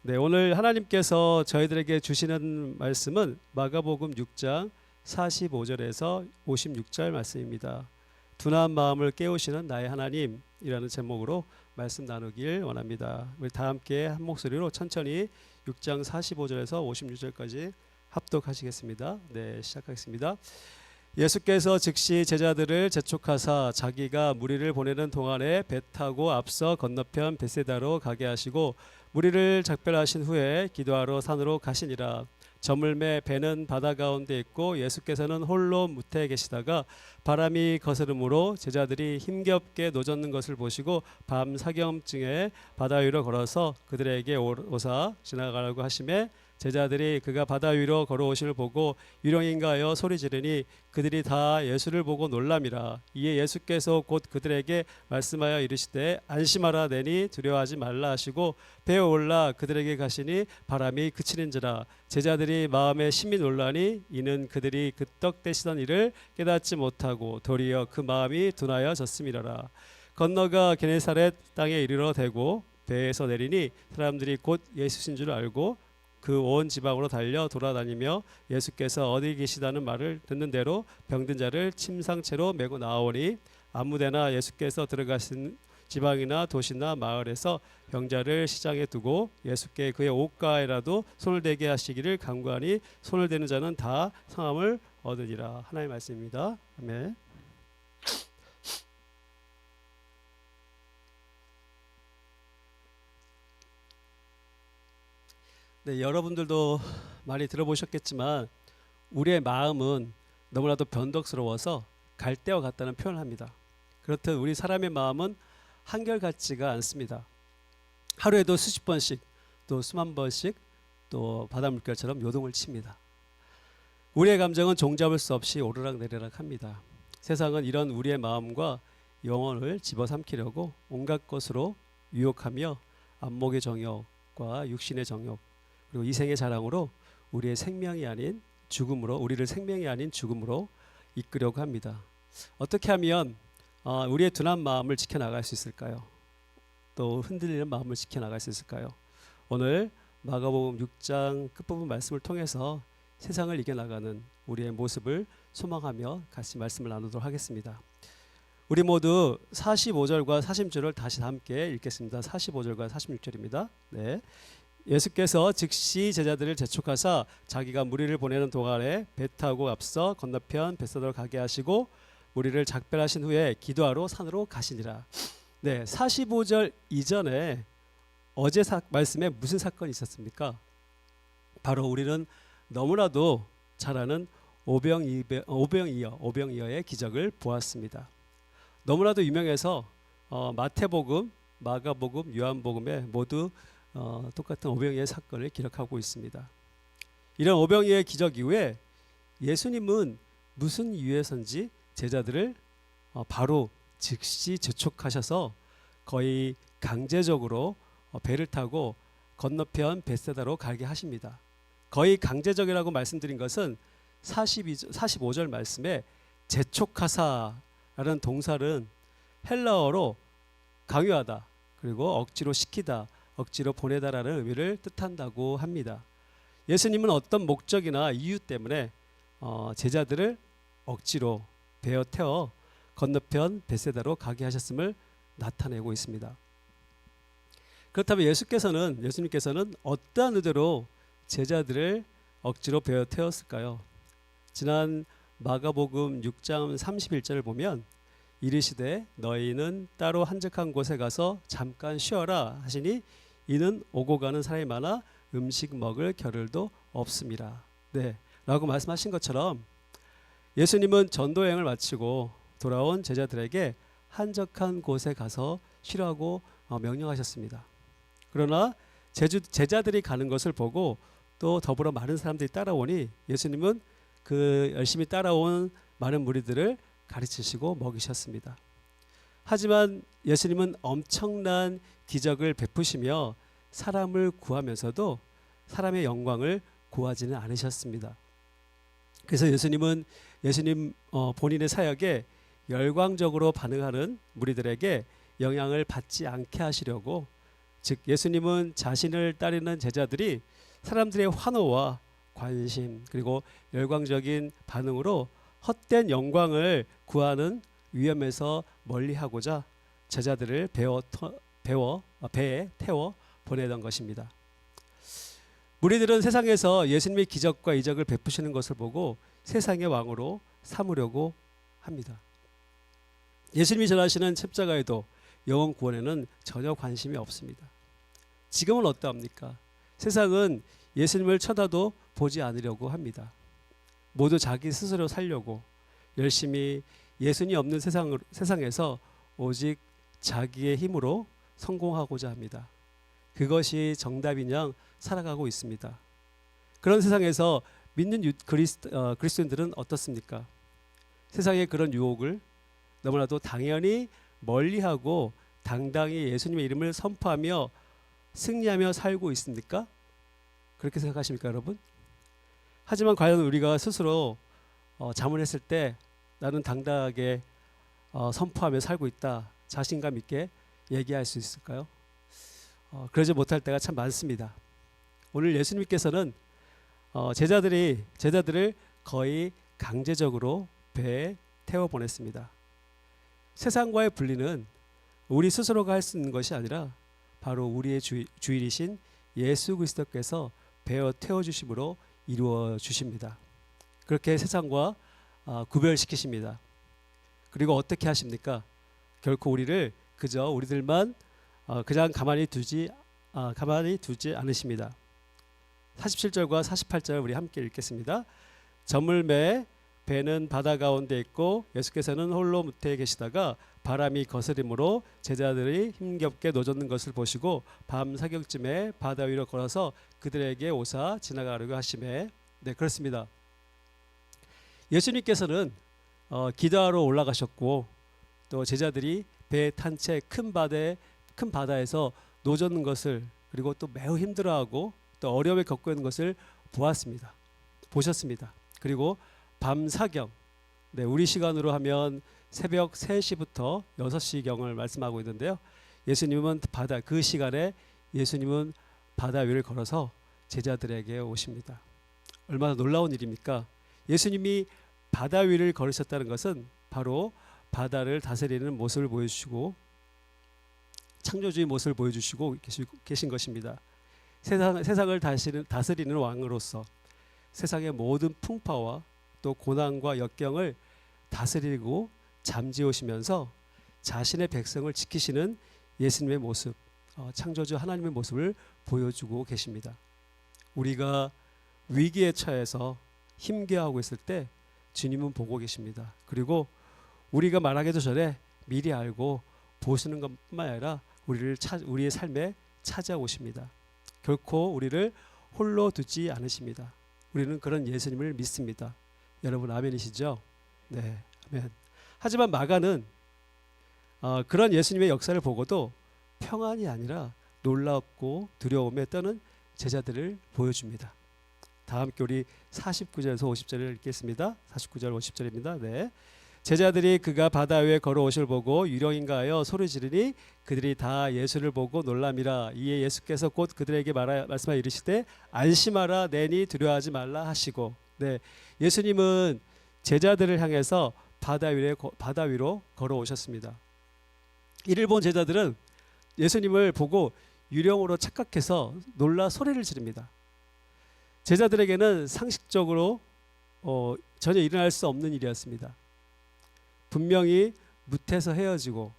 네, 오늘 하나님께서 저희들에게 주시는 말씀은 마가복음 6장 45절에서 56절 말씀입니다. 둔한 마음을 깨우시는 나의 하나님이라는 제목으로 말씀 나누길 원합니다. 우리 다 함께 한 목소리로 천천히 6장 45절에서 56절까지 합독하시겠습니다. 네, 시작하겠습니다. 예수께서 즉시 제자들을 재촉하사 자기가 무리를 보내는 동안에 배 타고 앞서 건너편 벳세다로 가게 하시고 무리를 작별하신 후에 기도하러 산으로 가시니라. 저물매 배는 바다 가운데 있고 예수께서는 홀로 무태에 계시다가 바람이 거스름으로 제자들이 힘겹게 노젓는 것을 보시고 밤 사경쯤에 바다 위로 걸어서 그들에게 오사 지나가라고 하시매 제자들이 그가 바다 위로 걸어오심을 보고 유령인가 하여 소리 지르니 그들이 다 예수를 보고 놀람이라. 이에 예수께서 곧 그들에게 말씀하여 이르시되 안심하라 내니 두려워하지 말라 하시고 배에 올라 그들에게 가시니 바람이 그치는지라. 제자들이 마음에 심히 놀라니 이는 그들이 그 떡 떼시던 일을 깨닫지 못하고 도리어 그 마음이 둔하여 졌음이라라. 건너가 게네사렛 땅에 이르러 대고 배에서 내리니 사람들이 곧 예수신 줄 알고 그 온 지방으로 달려 돌아다니며 예수께서 어디 계시다는 말을 듣는 대로 병든 자를 침상채로 메고 나오니 아무데나 예수께서 들어가신 지방이나 도시나 마을에서 병자를 시장에 두고 예수께 그의 옷가에라도 손을 대게 하시기를 간구하니 손을 대는 자는 다 성함을 얻으리라. 하나님의 말씀입니다. 아멘. 네, 여러분들도 많이 들어보셨겠지만 우리의 마음은 너무나도 변덕스러워서 갈대와 같다는 표현을 합니다. 그렇듯 우리 사람의 마음은 한결같지가 않습니다. 하루에도 수십 번씩 또 수만 번씩 또 바닷물결처럼 요동을 칩니다. 우리의 감정은 종잡을 수 없이 오르락내리락 합니다. 세상은 이런 우리의 마음과 영혼을 집어삼키려고 온갖 것으로 유혹하며 안목의 정욕과 육신의 정욕 그리고 이생의 자랑으로 우리의 생명이 아닌 죽음으로 우리를 생명이 아닌 죽음으로 이끌려고 합니다. 어떻게 하면 우리의 둔한 마음을 지켜나갈 수 있을까요? 또 흔들리는 마음을 지켜나갈 수 있을까요? 오늘 마가복음 6장 끝부분 말씀을 통해서 세상을 이겨나가는 우리의 모습을 소망하며 같이 말씀을 나누도록 하겠습니다. 우리 모두 45절과 46절을 다시 함께 읽겠습니다. 45절과 46절입니다. 네. 예수께서 즉시 제자들을 재촉하사 자기가 무리를 보내는 동안에 배 타고 앞서 건너편 벳세다로 가게 하시고 무리를 작별하신 후에 기도하러 산으로 가시니라. 네, 45절 이전에 어제 말씀에 무슨 사건이 있었습니까? 바로 우리는 너무나도 잘 아는 오병이어의 기적을 보았습니다. 너무나도 유명해서 마태복음, 마가복음, 요한복음에 모두 똑같은 오병이어의 사건을 기록하고 있습니다. 이런 오병이어의 기적 이후에 예수님은 무슨 이유에선지 제자들을 바로 즉시 재촉하셔서 거의 강제적으로 배를 타고 건너편 벳세다로 가게 하십니다. 거의 강제적이라고 말씀드린 것은 45절 말씀에 재촉하사라는 동사는 헬라어로 강요하다 그리고 억지로 시키다 억지로 보내다라는 의미를 뜻한다고 합니다. 예수님은 어떤 목적이나 이유 때문에 제자들을 억지로 베어 태워 건너편 벳세다로 가게 하셨음을 나타내고 있습니다. 그렇다면 예수님께서는 어떠한 의도로 제자들을 억지로 베어 태웠을까요? 지난 마가복음 6장 31절을 보면 이르시되 너희는 따로 한적한 곳에 가서 잠깐 쉬어라 하시니 이는 오고 가는 사람이 많아 음식 먹을 겨를도 없음이라. 네, 라고 말씀하신 것처럼 예수님은 전도여행을 마치고 돌아온 제자들에게 한적한 곳에 가서 쉬라고 명령하셨습니다. 그러나 제자들이 가는 것을 보고 또 더불어 많은 사람들이 따라오니 예수님은 그 열심히 따라온 많은 무리들을 가르치시고 먹이셨습니다. 하지만 예수님은 엄청난 기적을 베푸시며 사람을 구하면서도 사람의 영광을 구하지는 않으셨습니다. 그래서 예수님 본인의 사역에 열광적으로 반응하는 무리들에게 영향을 받지 않게 하시려고 즉 예수님은 자신을 따르는 제자들이 사람들의 환호와 관심 그리고 열광적인 반응으로 헛된 영광을 구하는 위험에서 멀리하고자 제자들을 배에 태워 보내던 것입니다. 무리들은 세상에서 예수님의 기적과 이적을 베푸시는 것을 보고 세상의 왕으로 삼으려고 합니다. 예수님이 전하시는 십자가에도 영혼 구원에는 전혀 관심이 없습니다. 지금은 어떠합니까? 세상은 예수님을 쳐다도 보지 않으려고 합니다. 모두 자기 스스로 살려고 열심히 예수님이 없는 세상에서 오직 자기의 힘으로 성공하고자 합니다. 그것이 정답인 양 살아가고 있습니다. 그런 세상에서 믿는 그리스도인들은 어떻습니까? 세상의 그런 유혹을 너무나도 당연히 멀리하고 당당히 예수님의 이름을 선포하며 승리하며 살고 있습니까? 그렇게 생각하십니까, 여러분? 하지만 과연 우리가 스스로 자문했을 때 나는 당당하게 선포하며 살고 있다, 자신감 있게 얘기할 수 있을까요? 그러지 못할 때가 참 많습니다. 오늘 예수님께서는 제자들을 거의 강제적으로 배에 태워 보냈습니다. 세상과의 분리는 우리 스스로가 할 수 있는 것이 아니라 바로 우리의 주인이신 예수 그리스도께서 배어 태워 주심으로 이루어 주십니다. 그렇게 세상과 구별시키십니다. 그리고 어떻게 하십니까? 결코 우리를 그저 우리들만 그냥 가만히 두지 않으십니다. 47절과 48절 우리 함께 읽겠습니다. 저물매 배는 바다 가운데 있고 예수께서는 홀로 무태에 계시다가 바람이 거스림으로 제자들이 힘겹게 노젓는 것을 보시고 밤 사경쯤에 바다 위로 걸어서 그들에게 오사 지나가려고 하시매. 네, 그렇습니다. 예수님께서는 기도하러 올라가셨고 또 제자들이 배에 탄 채 큰 바다에서 노젓는 것을 그리고 또 매우 힘들어하고 또 어려움을 겪고 있는 것을 보셨습니다. 그리고 밤 사경, 네, 우리 시간으로 하면 새벽 3시부터 6시경을 말씀하고 있는데요. 예수님은 그 시간에 예수님은 바다 위를 걸어서 제자들에게 오십니다. 얼마나 놀라운 일입니까? 예수님이 바다 위를 걸으셨다는 것은 바로 바다를 다스리는 모습을 보여주시고 창조주의 모습을 보여주시고 계신 것입니다. 세상을 다스리는 왕으로서 세상의 모든 풍파와 또 고난과 역경을 다스리고 잠재우시면서 자신의 백성을 지키시는 예수님의 모습, 창조주 하나님의 모습을 보여주고 계십니다. 우리가 위기에 처해서 힘겨워하고 있을 때 주님은 보고 계십니다. 그리고 우리가 말하기도 전에 미리 알고 보시는 것뿐만 아니라 우리의 삶에 찾아오십니다. 결코 우리를 홀로 두지 않으십니다. 우리는 그런 예수님을 믿습니다. 여러분 아멘이시죠? 네, 아멘. 하지만 마가는 그런 예수님의 역사를 보고도 평안이 아니라 놀랍고 두려움에 떠는 제자들을 보여줍니다. 다 함께 우리 49절에서 50절을 읽겠습니다. 49절 50절입니다. 네. 제자들이 그가 바다 위에 걸어오실 보고 유령인가 하여 소리 지르니 그들이 다 예수를 보고 놀람이라. 이에 예수께서 곧 그들에게 말씀하여 이르시되 안심하라, 내니 두려워하지 말라 하시고. 네, 예수님은 제자들을 향해서 바다 위로 걸어오셨습니다. 이를 본 제자들은 예수님을 보고 유령으로 착각해서 놀라 소리를 지릅니다. 제자들에게는 상식적으로 전혀 일어날 수 없는 일이었습니다. 분명히 무태에서 헤어지고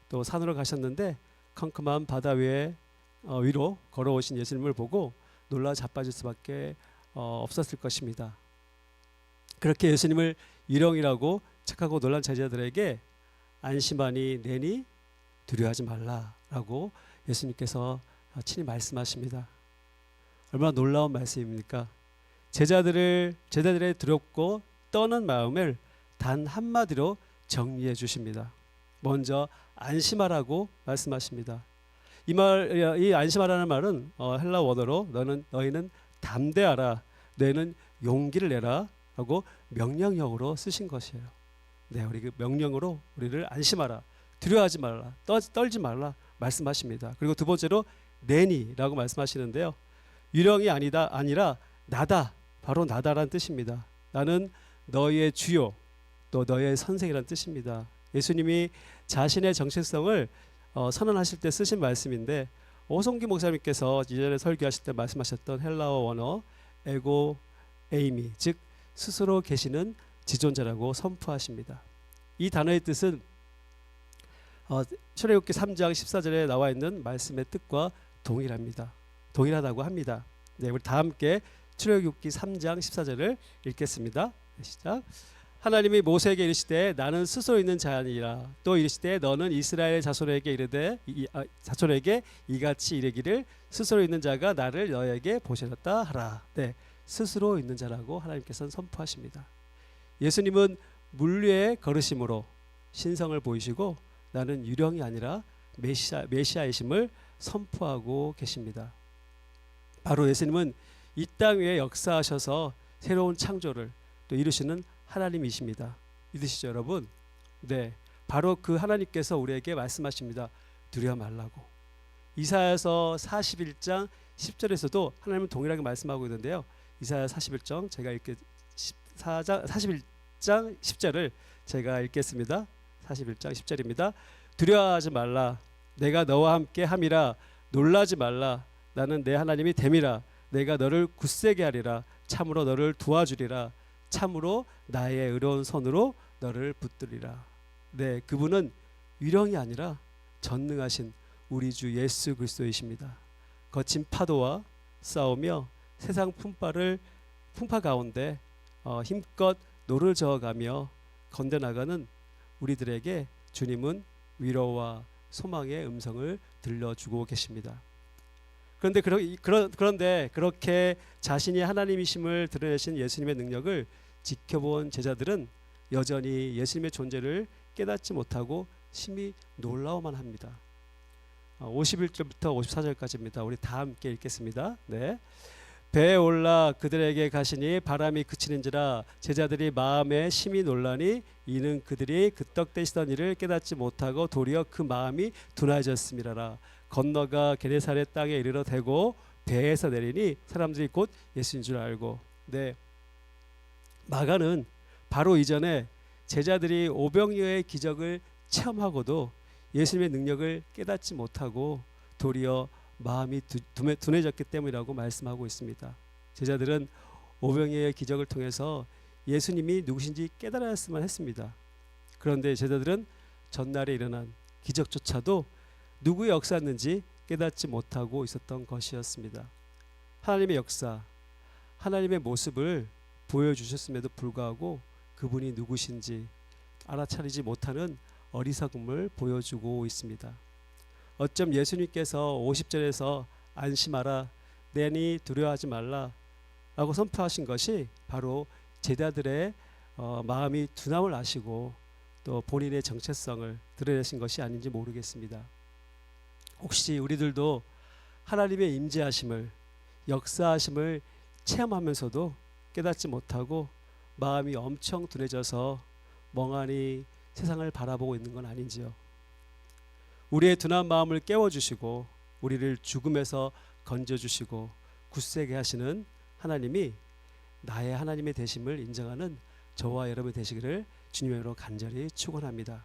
또 산으로 가셨는데 컴컴한 바다 위로 걸어오신 예수님을 보고 놀라 자빠질 수밖에 없었을 것입니다. 그렇게 예수님을 유령이라고 착하고 놀란 제자들에게 안심하니 내니 두려워하지 말라라고 예수님께서 친히 말씀하십니다. 얼마나 놀라운 말씀입니까? 제자들의 두렵고 떠는 마음을 단 한마디로 정리해 주십니다. 먼저 안심하라고 말씀하십니다. 이 안심하라는 말은 헬라 원어로 너희는 담대하라, 너희는 용기를 내라 하고 명령형으로 쓰신 것이에요. 네, 우리 그 명령으로 우리를 안심하라, 두려워하지 말라, 떨지 말라 말씀하십니다. 그리고 두 번째로 내니라고 말씀하시는데요. 유령이 아니라 나다, 바로 나다라는 뜻입니다. 나는 너의 주요, 또 너의 선생이라는 뜻입니다. 예수님이 자신의 정체성을 선언하실 때 쓰신 말씀인데, 오성기 목사님께서 이전에 설교하실 때 말씀하셨던 헬라어 원어 에고 에이미, 즉 스스로 계시는 지존자라고 선포하십니다. 이 단어의 뜻은 출애굽기 3장 14절에 나와 있는 말씀의 뜻과 동일하다고 합니다. 네, 우리 다 함께 출애굽기 3장 14절을 읽겠습니다. 시작. 하나님이 모세에게 이르시되 나는 스스로 있는 자니라. 또 이르시되 너는 이스라엘 자손에게 이르되 자손에게 이같이 이르기를 스스로 있는 자가 나를 너에게 보시렸다 하라. 네, 스스로 있는 자라고 하나님께서는 선포하십니다. 예수님은 물류의 걸으심으로 신성을 보이시고 나는 유령이 아니라 메시아이심을 선포하고 계십니다. 바로 예수님은 이 땅 위에 역사하셔서 새로운 창조를 또 이루시는 하나님이십니다. 믿으시죠, 여러분? 네, 바로 그 하나님께서 우리에게 말씀하십니다. 두려워 말라고. 이사야서 41장 10절에서도 하나님은 동일하게 말씀하고 있는데요. 이사야 41장 제가 41장 10절을 제가 읽겠습니다. 41장 10절입니다. 두려워하지 말라. 내가 너와 함께 함이라. 놀라지 말라. 나는 내 하나님이 됨이라. 내가 너를 굳세게 하리라. 참으로 너를 도와주리라. 참으로 나의 의로운 손으로 너를 붙들리라. 네, 그분은 유령이 아니라 전능하신 우리 주 예수 그리스도이십니다. 거친 파도와 싸우며 세상 풍파 가운데 힘껏 노를 저어가며 건져나가는 우리들에게 주님은 위로와 소망의 음성을 들려주고 계십니다. 그런데 그렇게 자신이 하나님이심을 드러내신 예수님의 능력을 지켜본 제자들은 여전히 예수님의 존재를 깨닫지 못하고 심히 놀라워만 합니다. 51절부터 54절까지입니다. 우리 다 함께 읽겠습니다. 네. 배에 올라 그들에게 가시니 바람이 그치는지라 제자들이 마음에 심히 놀라니 이는 그들이 그떡대시던 일을 깨닫지 못하고 도리어 그 마음이 둔해졌음이라라. 건너가 게네사렛 땅에 이르러 대고 배에서 내리니 사람들이 곧 예수인 줄 알고. 네, 마가는 바로 이전에 제자들이 오병이어의 기적을 체험하고도 예수님의 능력을 깨닫지 못하고 도리어 마음이 둔해졌기 때문이라고 말씀하고 있습니다. 제자들은 오병이어의 기적을 통해서 예수님이 누구신지 깨달았으면 했습니다. 그런데 제자들은 전날에 일어난 기적조차도 누구의 역사였는지 깨닫지 못하고 있었던 것이었습니다. 하나님의 역사, 하나님의 모습을 보여주셨음에도 불구하고 그분이 누구신지 알아차리지 못하는 어리석음을 보여주고 있습니다. 어쩜 예수님께서 50절에서 안심하라, 내니 두려워하지 말라 라고 선포하신 것이 바로 제자들의 마음이 둔함을 아시고 또 본인의 정체성을 드러내신 것이 아닌지 모르겠습니다. 혹시 우리들도 하나님의 임재하심을, 역사하심을 체험하면서도 깨닫지 못하고 마음이 엄청 둔해져서 멍하니 세상을 바라보고 있는 건 아닌지요? 우리의 둔한 마음을 깨워주시고 우리를 죽음에서 건져주시고 굳세게 하시는 하나님이 나의 하나님의 되심을 인정하는 저와 여러분 되시기를 주님의 이름으로 간절히 축원합니다.